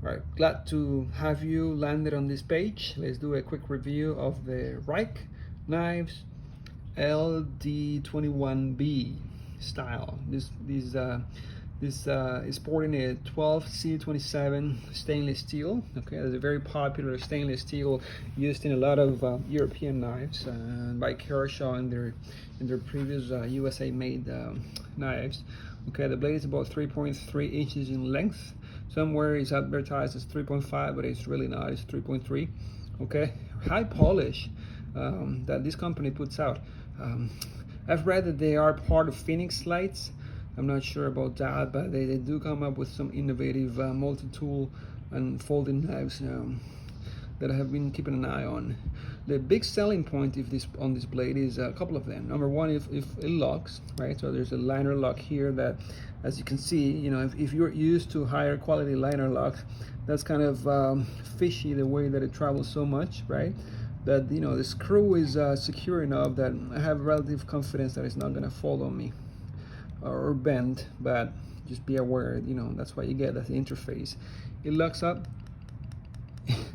Alright, glad to have you landed on this page. Let's do a quick review of the Ruike knives LD21-B style. This is sporting a 12C27 stainless steel. Okay, that's a very popular stainless steel used in a lot of European knives by Kershaw in their previous USA made knives. Okay, the blade is about 3.3 inches in length. Somewhere it's advertised as 3.5, but it's really not. It's 3.3. Okay, high polish that this company puts out. I've read that they are part of Phoenix Lights. I'm not sure about that, but they do come up with some innovative multi-tool and folding knives that I have been keeping an eye on. The big selling point on this blade is a couple of them. Number one, if it locks, right? So there's a liner lock here that, as you can see, you know, if you're used to higher quality liner locks, that's kind of fishy the way that it travels so much, right? That, you know, the screw is secure enough that I have relative confidence that it's not gonna fall on me or bend, but just be aware, you know, that's what you get, that's the interface. It locks up,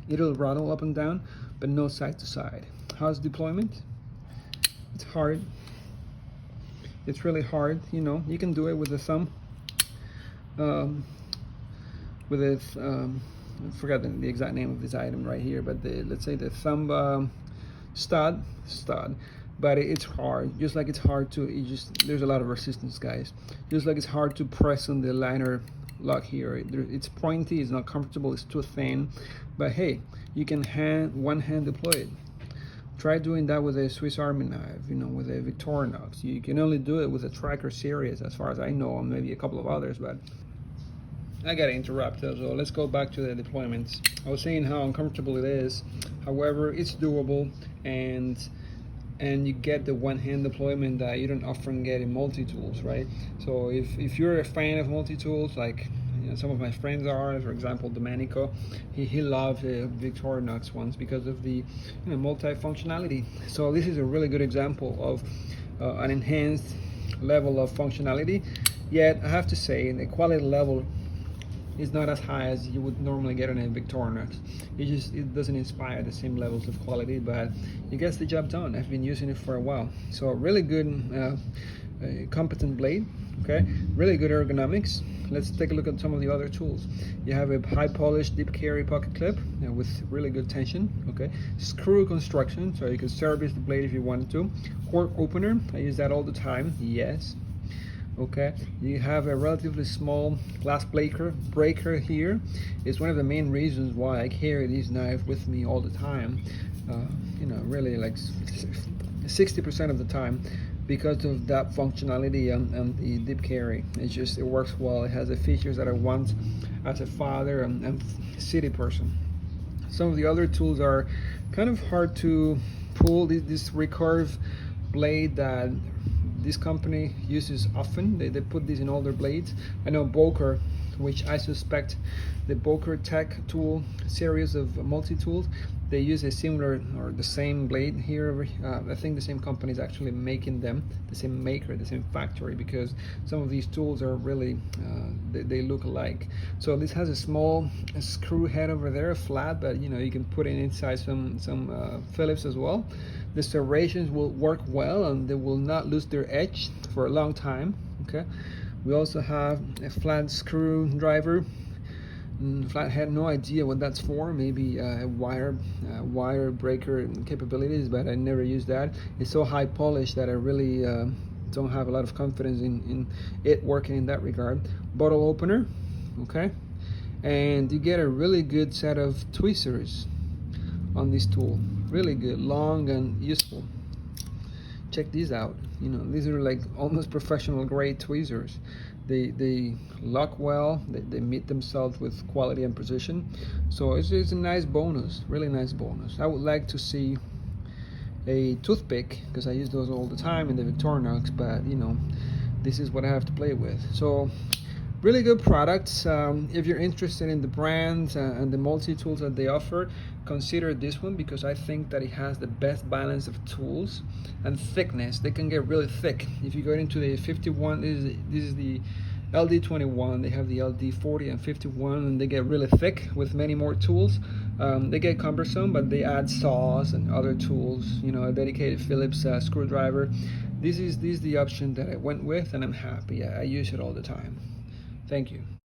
it'll rattle up and down, but no side to side. How's deployment? It's hard. It's really hard, you know. You can do it with the thumb. I forgot the exact name of this item right here, but let's say the thumb stud, but it's hard. Just like it's hard to, there's a lot of resistance, guys. Just like it's hard to press on the liner lock here. It's pointy, it's not comfortable, it's too thin, but hey, you can one hand deploy it. Try doing that with a Swiss Army knife, you know, with a Victorinox. You can only do it with a Tracker series, as far as I know, and maybe a couple of others, but I got interrupted, so let's go back to the deployments. I was saying how uncomfortable it is. However, it's doable, and you get the one-hand deployment that you don't often get in multi-tools, right? So if you're a fan of multi-tools, like, you know, some of my friends are, for example, Domenico, he loved the Victorinox ones because of the, you know, multi-functionality. So this is a really good example of an enhanced level of functionality. Yet I have to say, the quality level is not as high as you would normally get on a Victorinox. It doesn't inspire the same levels of quality, but it gets the job done. I've been using it for a while. So really good, competent blade. Okay, really good ergonomics. Let's take a look at some of the other tools. You have a high polished deep carry pocket clip with really good tension. Okay, screw construction, so you can service the blade if you wanted to. Cork opener, I use that all the time. Yes. Okay, you have a relatively small glass breaker here. It's one of the main reasons why I carry this knife with me all the time. You know, really like 60% of the time, because of that functionality and the deep carry. It works well. It has the features that I want as a father and city person. Some of the other tools are kind of hard to pull. This Recurve Blade that this company uses often. They put these in all their blades. I know Boker, which I suspect the Boker Tech tool series of multi-tools, they use a similar or the same blade here. I think the same company is actually making them, the same maker, the same factory, because some of these tools are really, they look alike. So this has a small screw head over there, flat, but you know, you can put it inside some Phillips as well. The serrations will work well and they will not lose their edge for a long time. Okay, we also have a flat screwdriver. Flathead, no idea what that's for. Maybe wire breaker capabilities, but I never use that. It's so high polished that I really don't have a lot of confidence in it working in that regard. Bottle opener, okay, and you get a really good set of tweezers on this tool. Really good, long and useful. Check these out. You know, these are like almost professional grade tweezers. They lock well. They meet themselves with quality and precision. So it's a nice bonus, really nice bonus. I would like to see a toothpick, because I use those all the time in the Victorinox, but you know, this is what I have to play with. So really good products. If you're interested in the brands and the multi-tools that they offer, consider this one, because I think that it has the best balance of tools and thickness. They can get really thick. If you go into the 51, this is the LD21, they have the LD40 and 51, and they get really thick with many more tools. They get cumbersome, but they add saws and other tools, you know, a dedicated Phillips screwdriver. This is the option that I went with, and I'm happy. I use it all the time. Thank you.